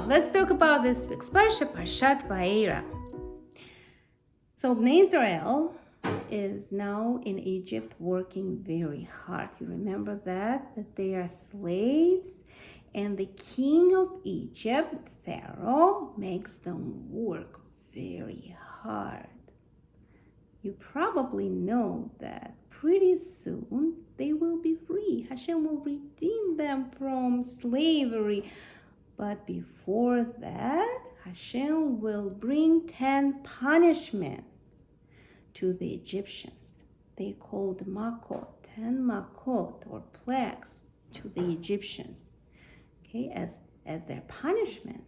let's talk about this week's Parsha, Parshat Vaera. So Israel is now in Egypt working very hard. You remember that they are slaves, and the king of Egypt, Pharaoh, makes them work very hard. You probably know that pretty soon they will be free. Hashem will redeem them from slavery. But before that, Hashem will bring 10 punishments to the Egyptians. They called makot, 10 makot or plagues to the Egyptians, okay, as their punishment.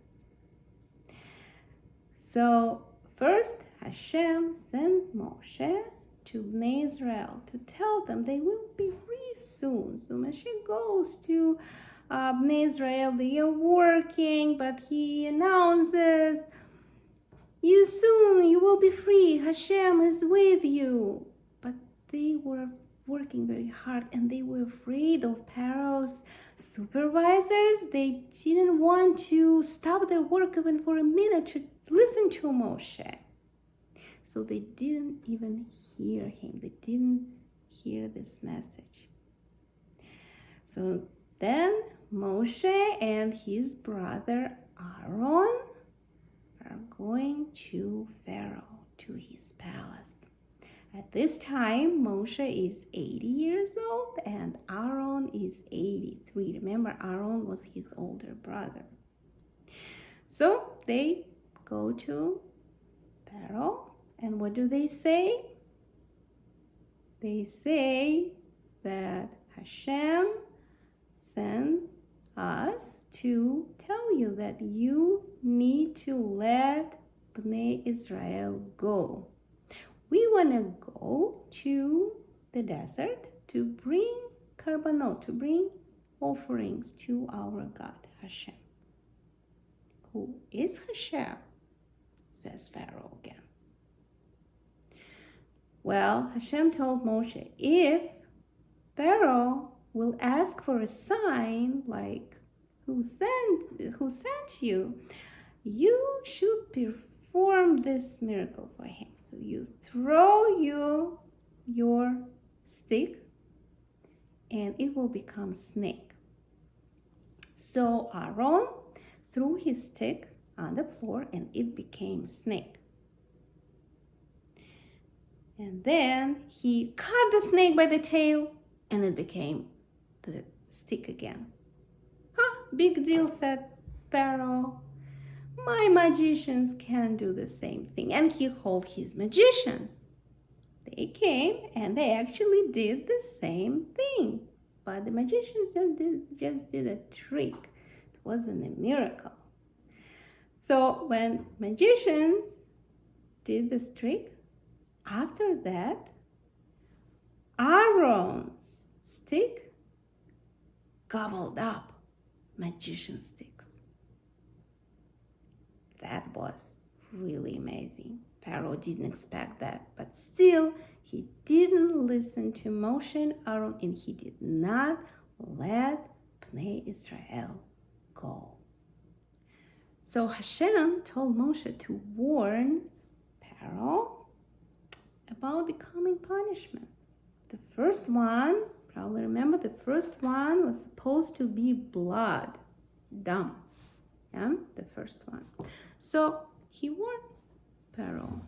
So first, Hashem sends Moshe to Bnei Israel to tell them they will be free soon. So Moshe goes to Bnei Israel. They are working, but he announces, you will be free. Hashem is with you. But they were working very hard, and they were afraid of Pharaoh's supervisors. They didn't want to stop their work even for a minute to listen to Moshe. So they didn't even hear him. They didn't hear this message. So then Moshe and his brother Aaron are going to Pharaoh, to his palace. At this time, Moshe is 80 years old and Aaron is 83. Remember, Aaron was his older brother. So they go to Pharaoh, and what do they say? They say that Hashem sent us to tell you that you need to let Bnei Israel go. We want to go to the desert to bring karbanot, to bring offerings to our God, Hashem. Who is Hashem? Says Pharaoh again. Well, Hashem told Moshe, if Pharaoh will ask for a sign like who sent you, you should perform this miracle for him. So you throw your stick and it will become snake. So Aaron threw his stick on the floor and it became snake. And then he cut the snake by the tail and it became the stick again. Big deal, said Pharaoh. My magicians can do the same thing. And he called his magicians. They came and they actually did the same thing. But the magicians just did a trick. It wasn't a miracle. So when magicians did this trick, after that, Aaron's stick gobbled up magician sticks. That was really amazing. Pharaoh didn't expect that, but still, he didn't listen to Moshe and Aaron, and he did not let Bnei Israel go. So Hashem told Moshe to warn Pharaoh about the coming punishment. The first one, probably remember, the first one was supposed to be blood, dam. Yeah, the first one. So he warned Pharaoh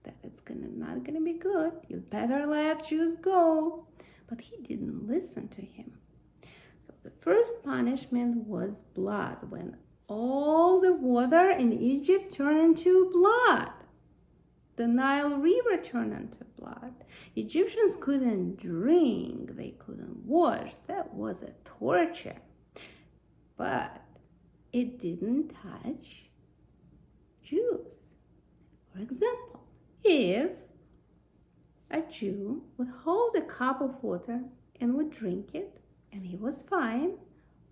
that it's not gonna be good. You better let Jews go. But he didn't listen to him. So the first punishment was blood, when all the water in Egypt turned into blood. The Nile River turned into blood. Egyptians couldn't drink, they couldn't wash. That was a torture. But it didn't touch Jews. For example, if a Jew would hold a cup of water and would drink it, and he was fine,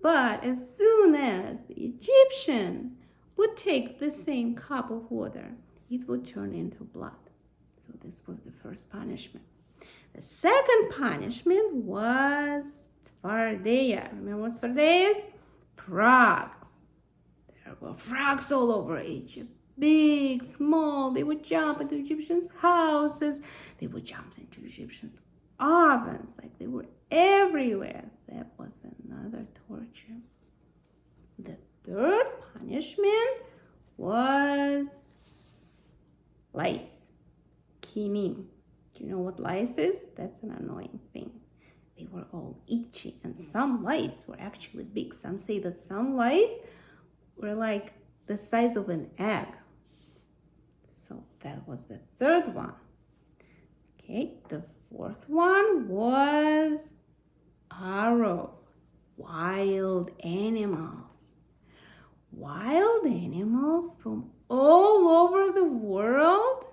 but as soon as the Egyptian would take the same cup of water, it would turn into blood. So this was the first punishment. The second punishment was Tzfardeya. Remember what Tzfardeya is? Frogs. There were frogs all over Egypt. Big, small. They would jump into Egyptians' houses. They would jump into Egyptians' ovens. Like they were everywhere. That was another torture. The third punishment was lice. Kinim. Do you know what lice is? That's an annoying thing. They were all itchy, and some lice were actually big. Some say that some lice were like the size of an egg. So that was the third one. Okay, the fourth one was Arov, wild animals. Wild animals from all over the world,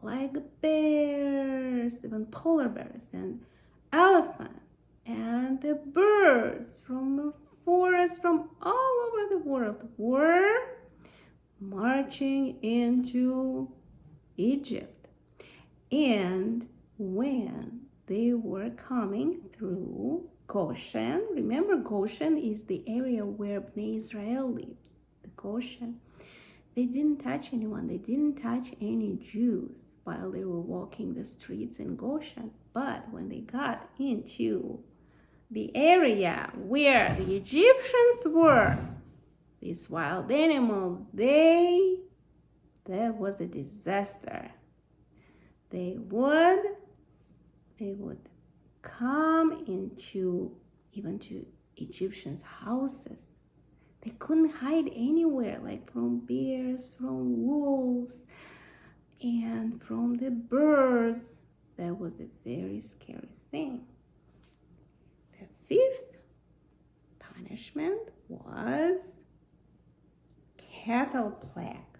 like bears, even polar bears, and elephants, and the birds from the forest from all over the world were marching into Egypt. And when they were coming through Goshen, remember Goshen is the area where Bnei Israel lived, the Goshen. They didn't touch anyone. They didn't touch any Jews while they were walking the streets in Goshen. But when they got into the area where the Egyptians were, these wild animals, that was a disaster. They would come even to Egyptians' houses. They couldn't hide anywhere, like from bears, from wolves, and from the birds. That was a very scary thing. The fifth punishment was cattle plague.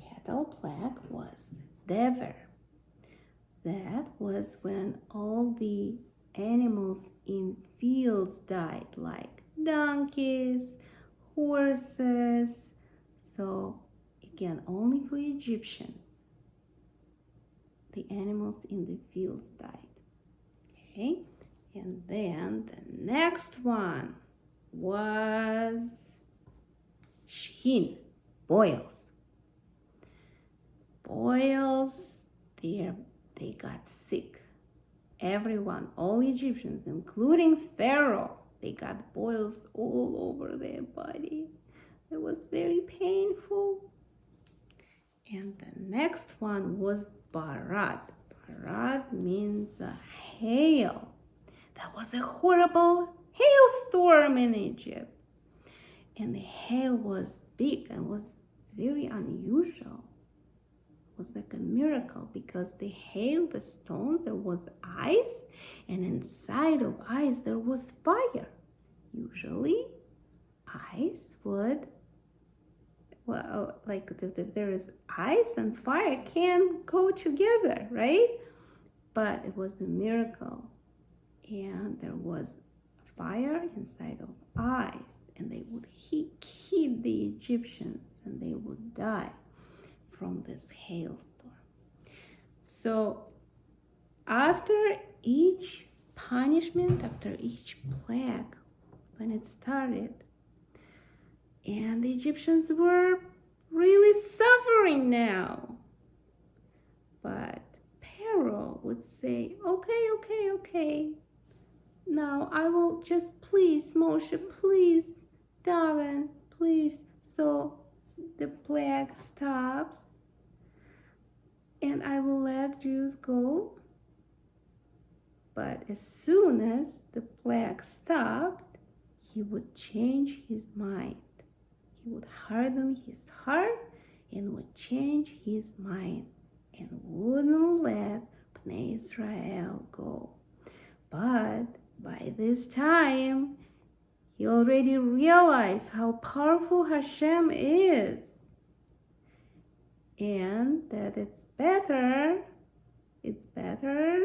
Cattle plague was the dever. That was when all the animals in fields died, like donkeys, horses. So again, only for Egyptians, the animals in the fields died. Okay, and then the next one was Shin, boils. Boils, they got sick. Everyone, all Egyptians, including Pharaoh, they got boils all over their body. It was very painful. And the next one was Barad. Barad means hail. That was a horrible hailstorm in Egypt. And the hail was big and was very unusual. It was like a miracle because the hail, the stones, there was ice, and inside of ice there was fire. Usually ice would, like if there is ice and fire can't go together, right? But it was a miracle, and there was fire inside of ice, and they would heat the Egyptians, and they would die from this hailstorm. So after each punishment, after each plague, when it started, and the Egyptians were really suffering now. But Pharaoh would say, okay. Now I will just please, Moshe, please, Darwin, please. So the plague stops, and I will let Jews go. But as soon as the plague stopped, he would change his mind. He would harden his heart and would change his mind and wouldn't let Bnei Israel go. But by this time, he already realized how powerful Hashem is, and that it's better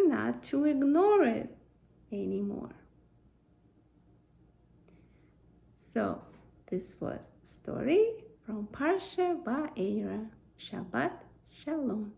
not to ignore it anymore. So this was a story from Parsha Vaera. Shabbat Shalom.